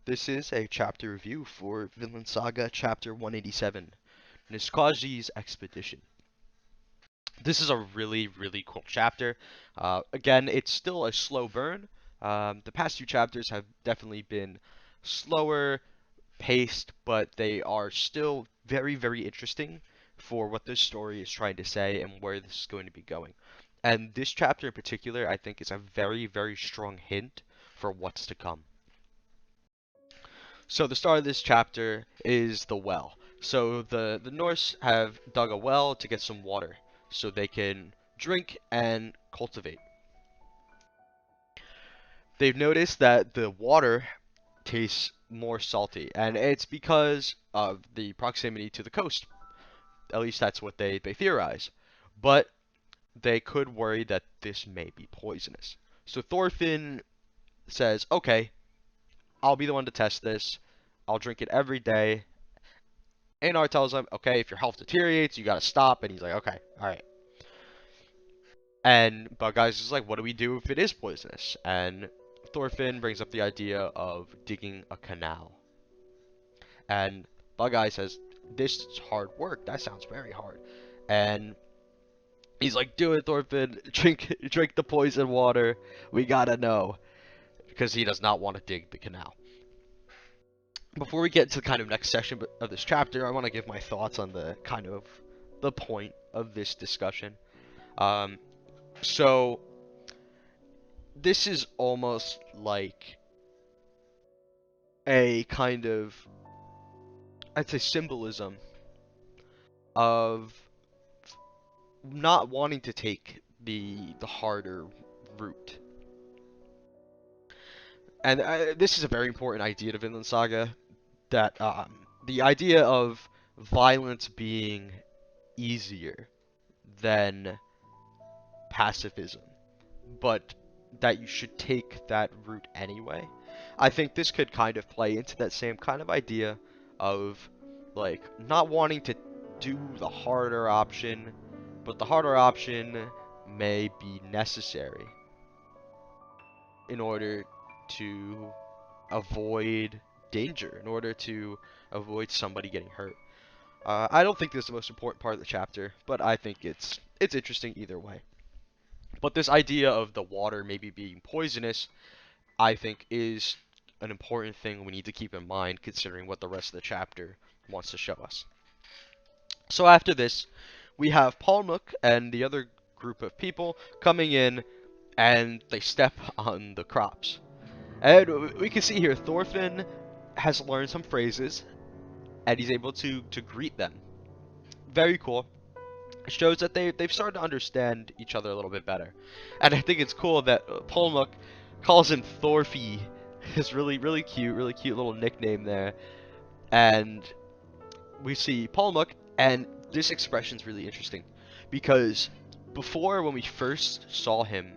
This is a chapter review for Vinland Saga chapter 187, Niskaji's Expedition. This is a really cool chapter. Again, it's still a slow burn. The past few chapters have definitely been slower paced, but they are still very interesting for what this story is trying to say and where this is going to be going. And this chapter in particular, I think, is a very strong hint for what's to come. So the start of this chapter is the well. So the Norse have dug a well to get some water so they can drink and cultivate. They've noticed that the water tastes more salty, and it's because of the proximity to the coast. At least that's what they theorize. But they could worry that this may be poisonous. So Thorfinn says, okay, I'll be the one to test this. I'll drink it every day. Einar tells him, okay, if your health deteriorates, you gotta stop. And he's like, okay, alright. And Bugeyes is like, what do we do if it is poisonous? And Thorfinn brings up the idea of digging a canal. And Bugeye says, this is hard work. That sounds very hard. And he's like, do it, Thorfinn. Drink the poison water. We gotta know. Because he does not want to dig the canal. Before we get to the kind of next section of this chapter, I want to give my thoughts on the kind of the point of this discussion. So this is almost like a kind of, I'd say, symbolism of not wanting to take the harder route. And this is a very important idea to Vinland Saga, that the idea of violence being easier than pacifism, but that you should take that route anyway. I think this could kind of play into that same kind of idea of, like, not wanting to do the harder option, but the harder option may be necessary in order to avoid danger, in order to avoid somebody getting hurt. I don't think this is the most important part of the chapter, but I think it's interesting either way. But this idea of the water maybe being poisonous, I think, is an important thing we need to keep in mind, considering what the rest of the chapter wants to show us. So after this, we have Palmuk and the other group of people coming in, and they step on the crops. And we can see here Thorfinn has learned some phrases, and he's able to greet them. Very cool. It shows that they've started to understand each other a little bit better. And I think it's cool that Palmuk calls him Thorfy. His really cute little nickname there. And we see Palmuk, and this expression's really interesting, because before, when we first saw him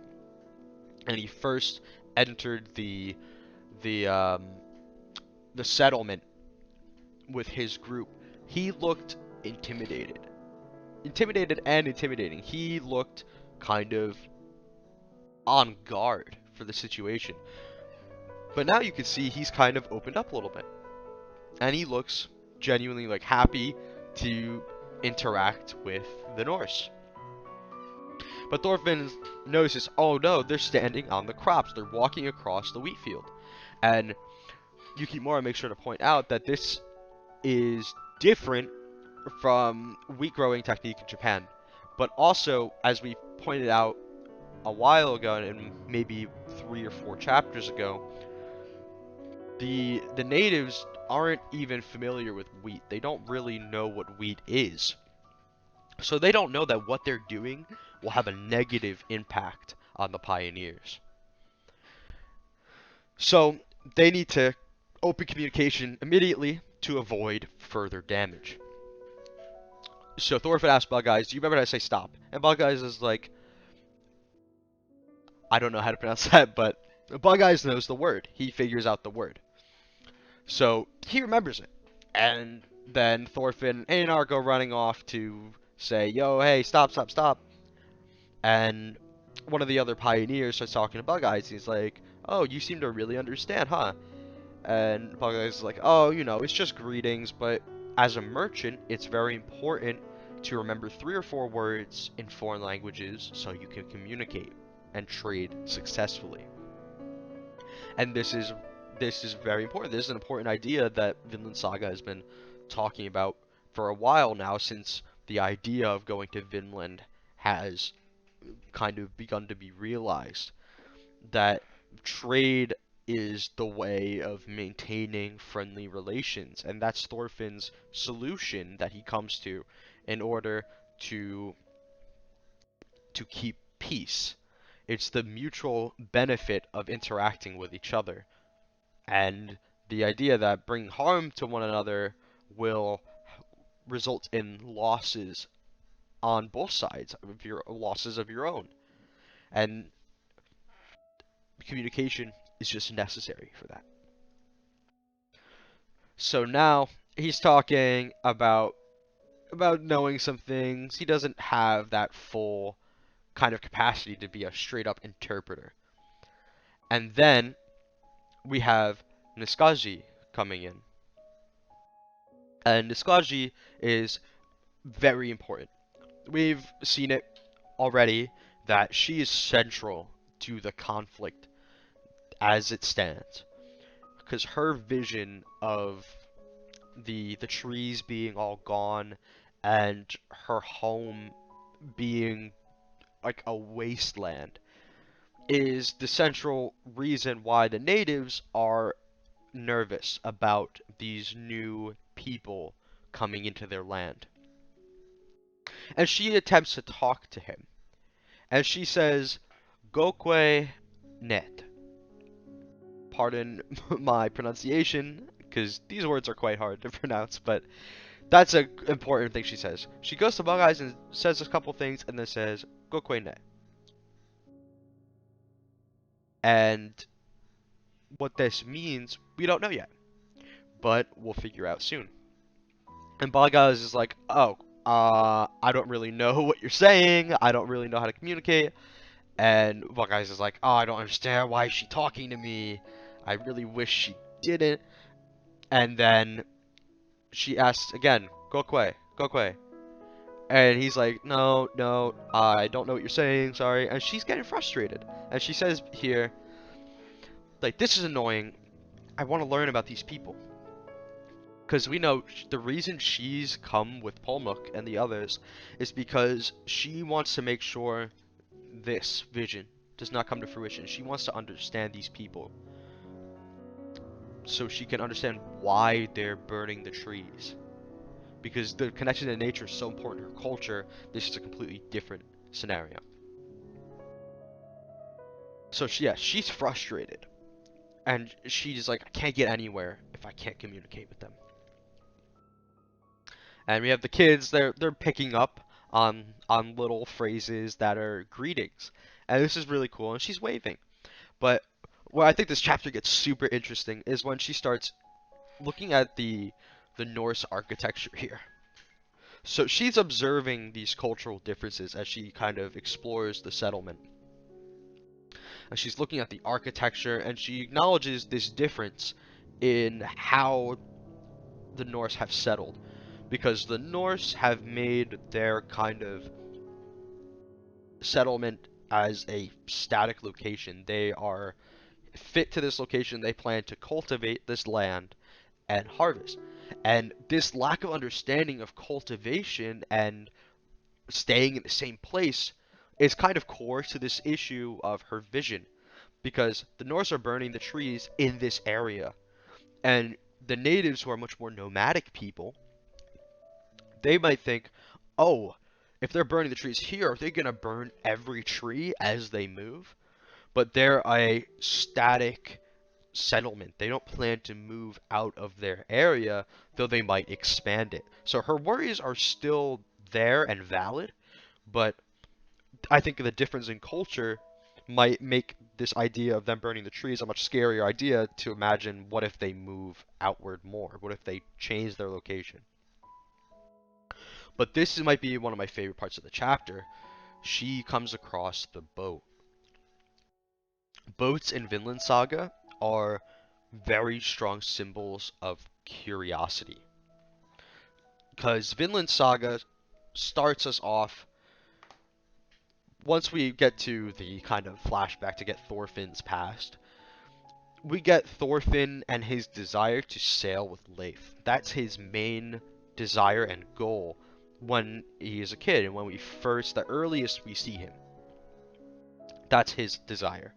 and he first entered the settlement with his group, he looked intimidated and intimidating. He looked kind of on guard for the situation. But now you can see he's kind of opened up a little bit, and he looks genuinely like happy to interact with the Norse. But Thorfinn notices, oh no, they're standing on the crops. They're walking across the wheat field. And Yukimura makes sure to point out that this is different from wheat growing technique in Japan. But also, as we pointed out a while ago, and maybe 3 or 4 chapters ago, the natives aren't even familiar with wheat. They don't really know what wheat is. So they don't know that what they're doing will have a negative impact on the pioneers. So they need to open communication immediately to avoid further damage. So Thorfinn asks Bugeyes, do you remember how to say stop? And Bugeyes is like, I don't know how to pronounce that, but Bugeyes knows the word. He figures out the word. So he remembers it. And then Thorfinn and Einar go running off to say, yo, hey, stop. And one of the other pioneers starts talking to Bugeyes. He's like, oh, you seem to really understand, huh? And Bug Eyes is like, oh, it's just greetings, but as a merchant, it's very important to remember 3 or 4 words in foreign languages so you can communicate and trade successfully. And this is very important. This is an important idea that Vinland Saga has been talking about for a while now, since the idea of going to Vinland has kind of begun to be realized. That trade is the way of maintaining friendly relations, and that's Thorfinn's solution that he comes to in order to keep peace. It's the mutual benefit of interacting with each other, and the idea that bringing harm to one another will result in losses on both sides of your losses of your own, and communication is just necessary for that. So now he's talking about knowing some things. He doesn't have that full kind of capacity to be a straight up interpreter. And then we have Niskaji coming in. And Niskaji is very important. We've seen it already that she is central to the conflict as it stands, because her vision of the trees being all gone and her home being like a wasteland is the central reason why the natives are nervous about these new people coming into their land. And she attempts to talk to him, and she says, Gokwe net. Pardon my pronunciation, because these words are quite hard to pronounce, but that's an important thing she says. She goes to Bug Eyes and says a couple things, and then says, Gokwe ne. And what this means, we don't know yet, but we'll figure out soon. And Bug Eyes is like, oh, I don't really know what you're saying, I don't really know how to communicate. And Bug Eyes is like, oh, I don't understand, why is she talking to me? I really wish she didn't. And then she asks again, Gokwe, Gokwe. And he's like, no, no, I don't know what you're saying, sorry. And she's getting frustrated. And she says here, like, this is annoying. I want to learn about these people. Because we know the reason she's come with Polmuk and the others is because she wants to make sure this vision does not come to fruition. She wants to understand these people, so she can understand why they're burning the trees. Because the connection to nature is so important to her culture, this is a completely different scenario. So she's frustrated. And she's like, I can't get anywhere if I can't communicate with them. And we have the kids, they're picking up on little phrases that are greetings. And this is really cool, and she's waving. But where I think this chapter gets super interesting is when she starts looking at the Norse architecture here. So she's observing these cultural differences as she kind of explores the settlement. And she's looking at the architecture, and she acknowledges this difference in how the Norse have settled. Because the Norse have made their kind of settlement as a static location. They are fit to this location. They plan to cultivate this land and harvest. And this lack of understanding of cultivation and staying in the same place is kind of core to this issue of her vision, because the Norse are burning the trees in this area, and the natives, who are much more nomadic people, they might think, oh, if they're burning the trees here, are they going to burn every tree as they move? But they're a static settlement. They don't plan to move out of their area, though they might expand it. So her worries are still there and valid, but I think the difference in culture might make this idea of them burning the trees a much scarier idea to imagine. What if they move outward more? What if they change their location? But this might be one of my favorite parts of the chapter. She comes across the boat. Boats in Vinland Saga are very strong symbols of curiosity. Because Vinland Saga starts us off, once we get to the kind of flashback to get Thorfinn's past, we get Thorfinn and his desire to sail with Leif. That's his main desire and goal when he is a kid, and when the earliest we see him. That's his desire.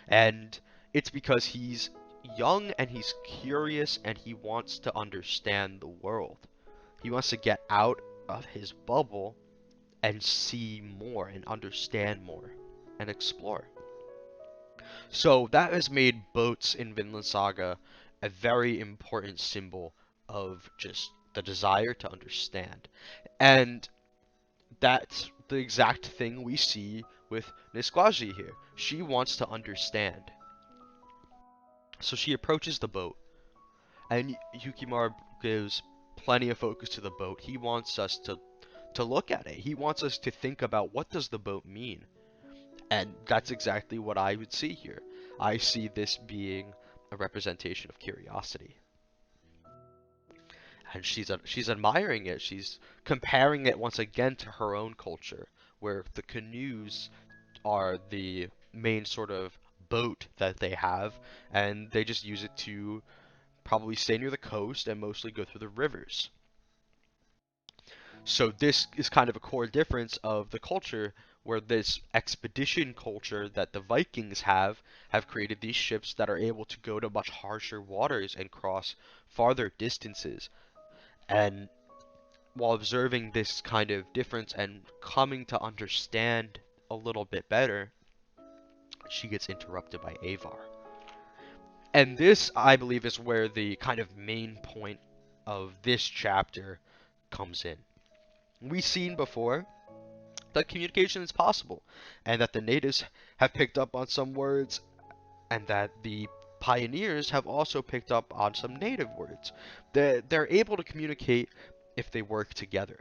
And it's because he's young and he's curious and he wants to understand the world. He wants to get out of his bubble and see more and understand more and explore. So that has made boats in Vinland Saga a very important symbol of just the desire to understand. And that's the exact thing we see with Nisquaji here. She wants to understand. So she approaches the boat, and Yukimura gives plenty of focus to the boat. He wants us to look at it. He wants us to think about, what does the boat mean? And that's exactly what I would see here. I see this being a representation of curiosity. And she's admiring it. She's comparing it once again to her own culture, where the canoes are the main sort of boat that they have, and they just use it to probably stay near the coast and mostly go through the rivers. So this is kind of a core difference of the culture, where this expedition culture that the Vikings have created these ships that are able to go to much harsher waters and cross farther distances. And while observing this kind of difference and coming to understand a little bit better, she gets interrupted by Avar. And this, I believe, is where the kind of main point of this chapter comes in. We've seen before that communication is possible, and that the natives have picked up on some words, and that the pioneers have also picked up on some native words. They're able to communicate if they work together.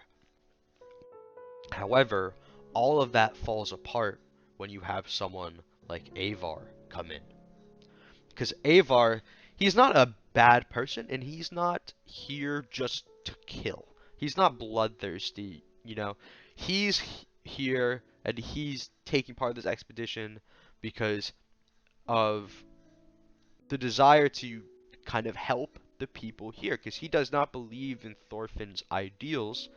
However, all of that falls apart when you have someone like Avar come in. Because Avar, he's not a bad person, and he's not here just to kill. He's not bloodthirsty, you know. He's here, and he's taking part of this expedition because of the desire to kind of help the people here. Because he does not believe in Thorfinn's ideals,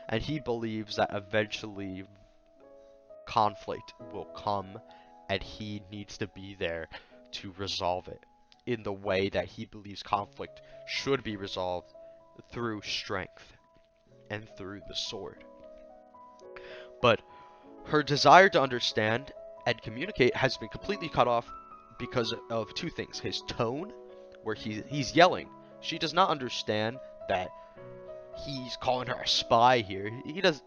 and he believes that eventually conflict will come, and he needs to be there to resolve it in the way that he believes conflict should be resolved, through strength and through the sword. But her desire to understand and communicate has been completely cut off because of two things. His tone, where he's yelling. She does not understand that he's calling her a spy here.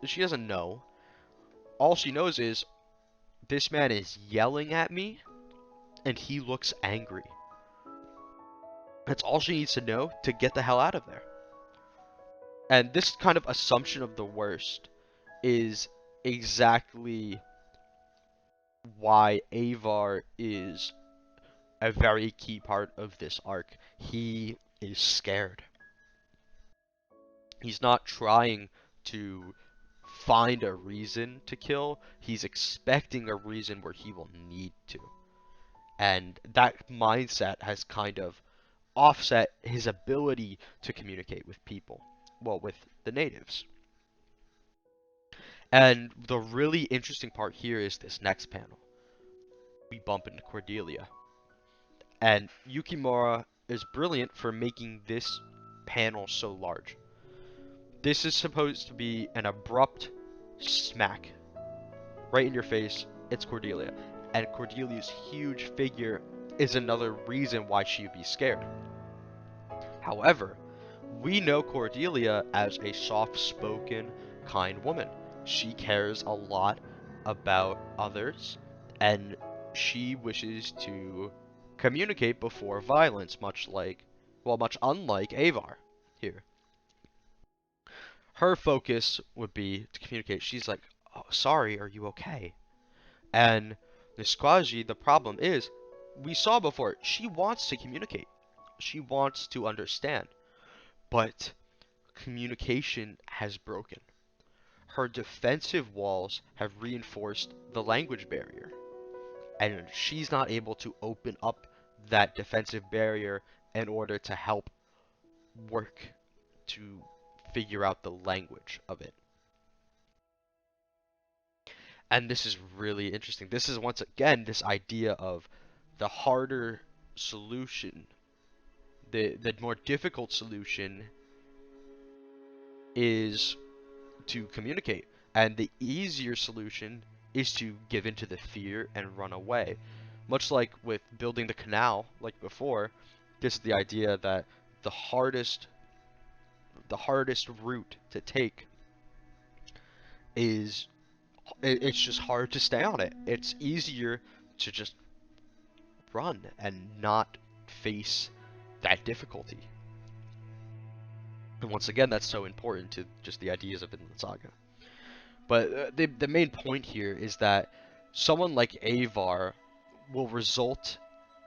She doesn't know. All she knows is, this man is yelling at me and he looks angry. That's all she needs to know to get the hell out of there. And this kind of assumption of the worst is exactly why Avar is a very key part of this arc. He is scared. He's not trying to find a reason to kill. He's expecting a reason where he will need to. And that mindset has kind of offset his ability to communicate with people. Well, with the natives. And the really interesting part here is this next panel. We bump into Cordelia. And Yukimura is brilliant for making this panel so large. This is supposed to be an abrupt smack. Right in your face, it's Cordelia. And Cordelia's huge figure is another reason why she would be scared. However, we know Cordelia as a soft-spoken, kind woman. She cares a lot about others, and she wishes to communicate before violence, much unlike Avar here. Her focus would be to communicate. She's like, "Oh, sorry, are you okay?" And Nisquaji, the problem is, we saw before, she wants to communicate. She wants to understand, but communication has broken. Her defensive walls have reinforced the language barrier, and she's not able to open up that defensive barrier in order to help work to figure out the language of it. And this is really interesting. This is once again this idea of the harder solution, the more difficult solution is to communicate, and the easier solution is to give into the fear and run away. Much like with building the canal, like before, this is the idea that the hardest route to take is it's just hard to stay on it. It's easier to just run and not face that difficulty. And once again, that's so important to just the ideas of Vinland Saga. But the main point here is that someone like Avar will result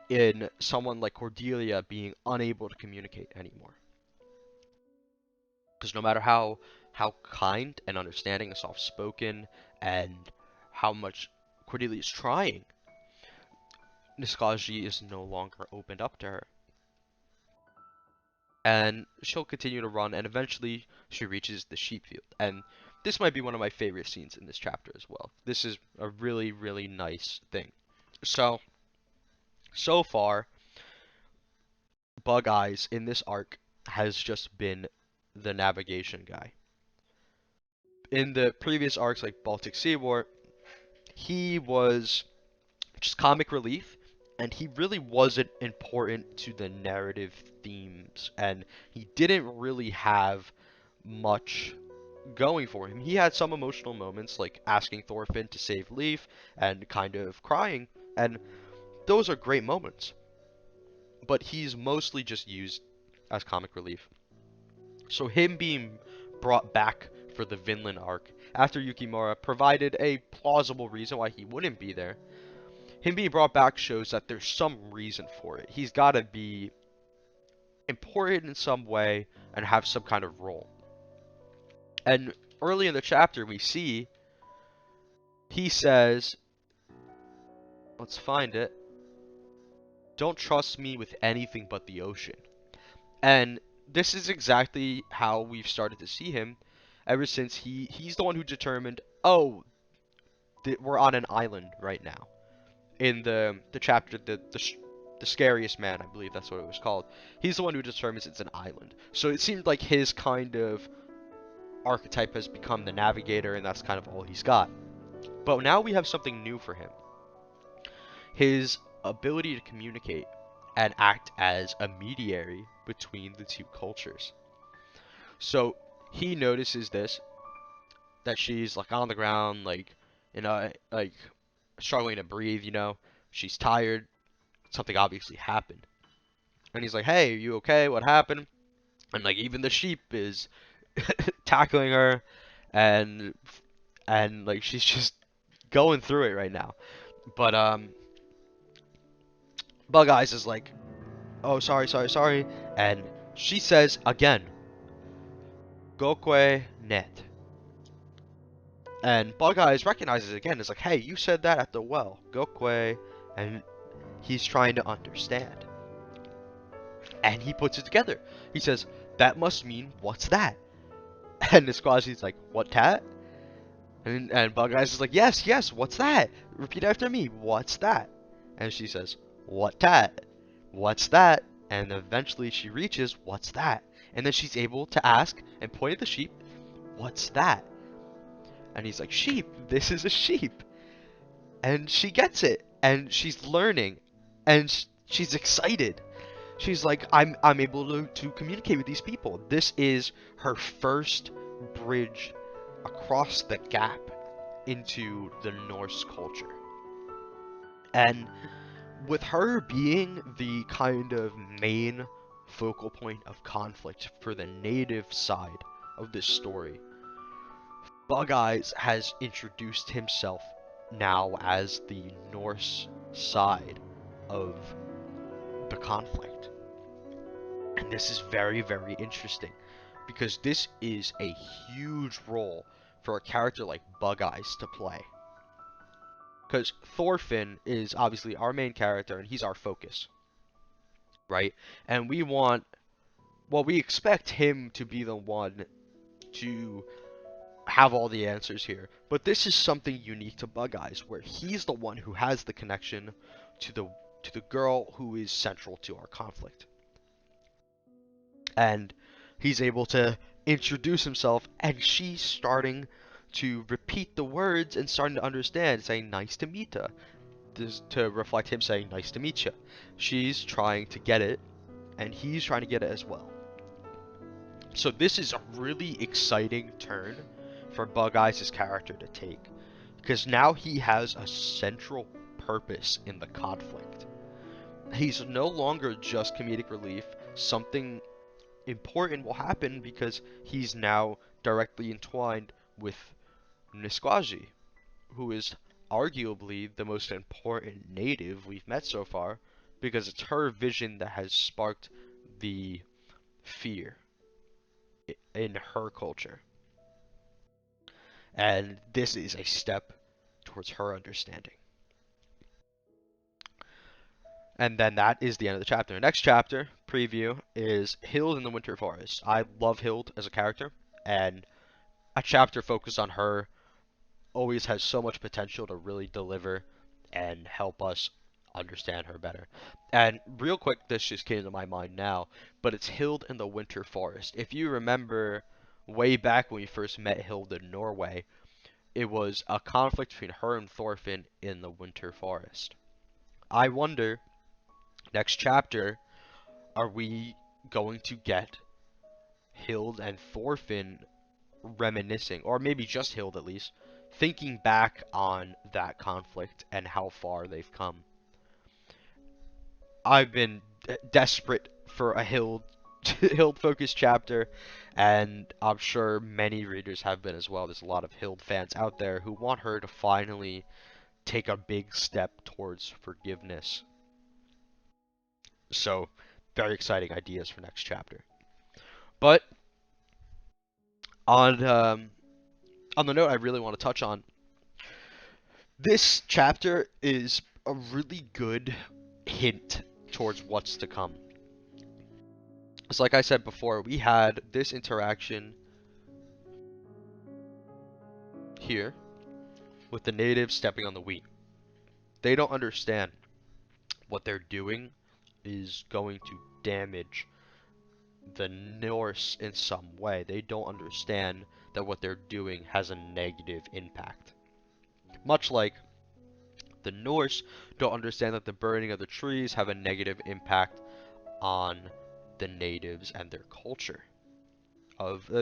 in someone like Cordelia being unable to communicate anymore. Because no matter how kind and understanding and soft-spoken and how much Cordelia is trying, Niskaji is no longer opened up to her. And she'll continue to run, and eventually she reaches the sheep field. And this might be one of my favorite scenes in this chapter as well. This is a really, really nice thing. So far, Bug Eyes in this arc has just been the navigation guy. In the previous arcs, like Baltic Sea War, he was just comic relief, and he really wasn't important to the narrative themes, and he didn't really have much going for him. He had some emotional moments, like asking Thorfinn to save Leif and kind of crying, and those are great moments. But he's mostly just used as comic relief. So him being brought back for the Vinland arc after Yukimura provided a plausible reason why he wouldn't be there. Him being brought back shows that there's some reason for it. He's got to be important in some way and have some kind of role. And early in the chapter, we see he says, let's find it, "Don't trust me with anything but the ocean." And this is exactly how we've started to see him ever since he's the one who determined, oh, we're on an island right now. In the chapter, the scariest man, I believe that's what it was called. He's the one who determines it's an island. So it seemed like his kind of archetype has become the navigator, and that's kind of all he's got. But now we have something new for him. His ability to communicate and act as a mediator between the two cultures. So he notices this, that she's like on the ground, like, you know, like struggling to breathe, you know, she's tired, something obviously happened. And he's like, "Hey, are you okay? What happened?" And like even the sheep is tackling her, and like she's just going through it right now. But Bug Eyes is like, "Oh, sorry," and she says again, "Gokwe net." And Bug Eyes recognizes it again. It's like, "Hey, you said that at the well, Gokwe," and he's trying to understand. And he puts it together. He says, "That must mean, what's that?" And Nisquazi's like, "What tat?" And Bug Eyes is like, yes, what's that? Repeat after me, what's that?" And she says, "What tat? What's that?" And eventually she reaches, "What's that?" And then she's able to ask and point at the sheep, "What's that?" And he's like, "Sheep, this is a sheep." And she gets it, and she's learning, and she's excited. She's like, I'm able to communicate with these people. This is her first bridge across the gap into the Norse culture. And with her being the kind of main focal point of conflict for the native side of this story, Bug Eyes has introduced himself now as the Norse side of the conflict. this is very, very interesting because this is a huge role for a character like Bug Eyes to play. Because Thorfinn is obviously our main character and he's our focus, right? And we want, well, we expect him to be the one to have all the answers here. But this is something unique to Bug Eyes, where he's the one who has the connection to the girl who is central to our conflict. And he's able to introduce himself, and she's starting to repeat the words and starting to understand, saying nice to meet you, to reflect him saying nice to meet you. She's trying to get it, and he's trying to get it as well. So this is a really exciting turn for Bug Eyes' character to take, because now he has a central purpose in the conflict. He's no longer just comedic relief. Something important will happen because he's now directly entwined with Nisquaji, who is arguably the most important native we've met so far, because it's her vision that has sparked the fear in her culture. And this is a step towards her understanding. And then that is the end of the chapter. The next chapter, preview, is Hild in the Winter Forest. I love Hild as a character, and a chapter focused on her always has so much potential to really deliver and help us understand her better. And real quick, this just came to my mind now, but it's Hild in the Winter Forest. If you remember way back when we first met Hild in Norway, it was a conflict between her and Thorfinn in the Winter Forest. I wonder, next chapter, are we going to get Hild and Thorfinn reminiscing, or maybe just Hild at least, thinking back on that conflict and how far they've come? I've been desperate for a Hild focused chapter, and I'm sure many readers have been as well. There's a lot of Hild fans out there who want her to finally take a big step towards forgiveness. So, very exciting ideas for next chapter. But on the note I really want to touch on, this chapter is a really good hint towards what's to come. It's like I said before, we had this interaction here with the natives stepping on the wheat. They don't understand what they're doing is going to damage the Norse in some way. They don't understand that what they're doing has a negative impact. Much like the Norse don't understand that the burning of the trees have a negative impact on the natives and their culture. Like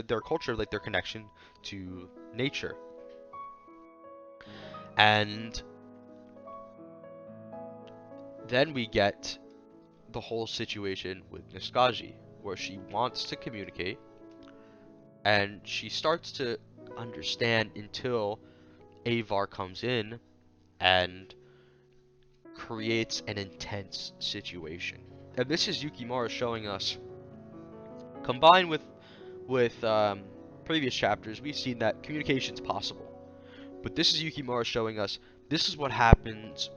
their connection to nature. And then we get the whole situation with Niskaji, where she wants to communicate, and she starts to understand until Avar comes in and creates an intense situation. And this is Yukimura showing us, combined with previous chapters, we've seen that communication's possible. But this is Yukimura showing us this is what happens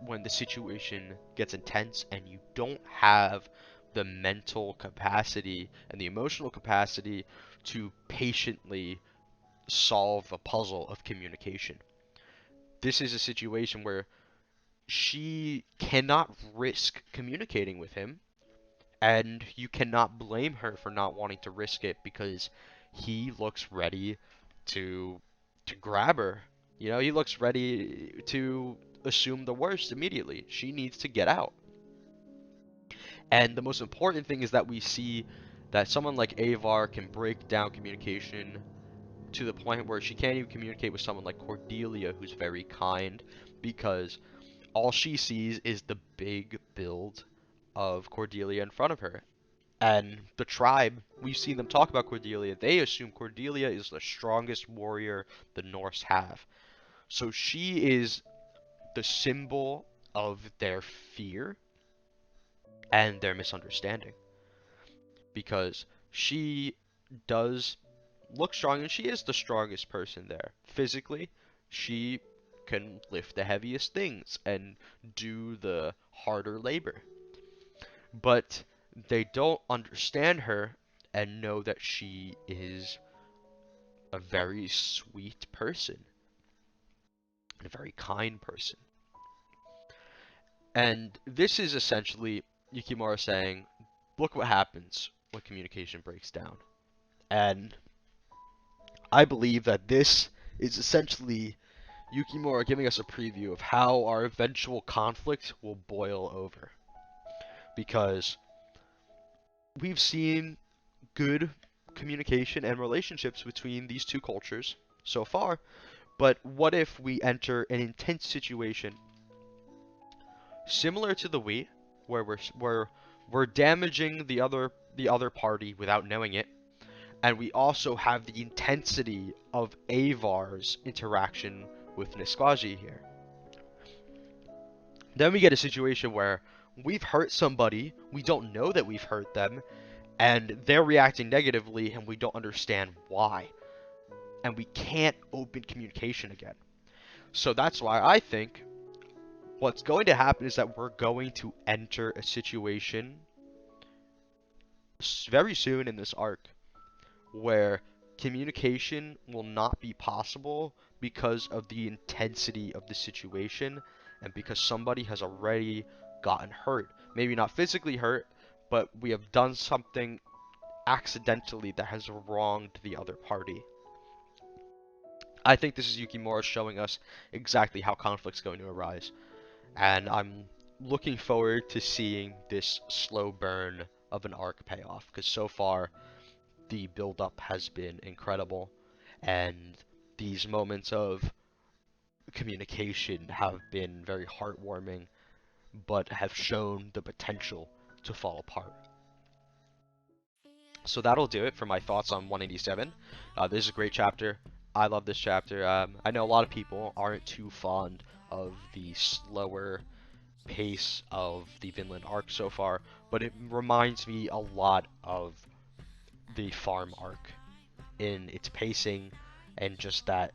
when the situation gets intense and you don't have the mental capacity and the emotional capacity to patiently solve a puzzle of communication. This is a situation where she cannot risk communicating with him, and you cannot blame her for not wanting to risk it because he looks ready to grab her. You know, he looks ready to assume the worst immediately. She needs to get out. And the most important thing is that we see that someone like Avar can break down communication to the point where she can't even communicate with someone like Cordelia, who's very kind, because all she sees is the big build of Cordelia in front of her. And the tribe, we've seen them talk about Cordelia, they assume Cordelia is the strongest warrior the Norse have. So she is the symbol of their fear and their misunderstanding. because she does look strong, and she is the strongest person there. Physically, she can lift the heaviest things and do the harder labor. But they don't understand her and know that she is a very sweet person and a very kind person. And this is essentially Yukimura saying, look what happens when communication breaks down. And I believe that this is essentially Yukimura giving us a preview of how our eventual conflict will boil over. Because we've seen good communication and relationships between these two cultures so far, but what if we enter an intense situation similar to the Wii, where we're damaging the other party without knowing it, and we also have the intensity of Avar's interaction with Nisquaji here. Then we get a situation where we've hurt somebody, we don't know that we've hurt them, and they're reacting negatively and we don't understand why. And we can't open communication again. So that's why I think what's going to happen is that we're going to enter a situation very soon in this arc where communication will not be possible because of the intensity of the situation and because somebody has already gotten hurt. Maybe not physically hurt, but we have done something accidentally that has wronged the other party. I think this is Yukimura showing us exactly how conflict's going to arise. And I'm looking forward to seeing this slow burn of an arc pay off, because so far the build-up has been incredible, and these moments of communication have been very heartwarming, but have shown the potential to fall apart. So that'll do it for my thoughts on 187. This is a great chapter. I love this chapter. I know a lot of people aren't too fond of the slower pace of the Vinland arc so far, but it reminds me a lot of the farm arc in its pacing, and just that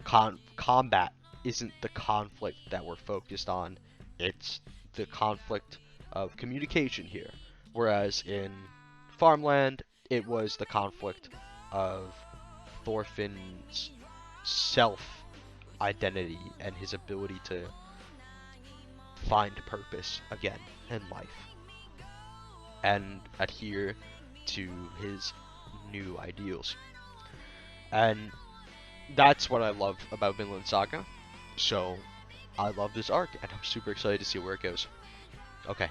combat isn't the conflict that we're focused on, it's the conflict of communication here. Whereas in Farmland, it was the conflict of Thorfinn's self-identity and his ability to find purpose again in life and adhere to his new ideals. And that's what I love about Vinland Saga. So I love this arc, and I'm super excited to see where it goes. Okay,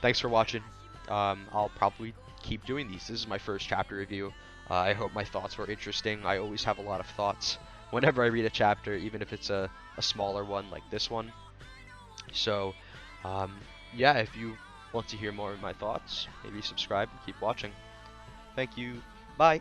thanks for watching. I'll probably keep doing these. This is my first chapter review. I hope my thoughts were interesting. I always have a lot of thoughts whenever I read a chapter, even if it's a smaller one like this one. So, yeah, if you want to hear more of my thoughts, maybe subscribe and keep watching. Thank you. Bye.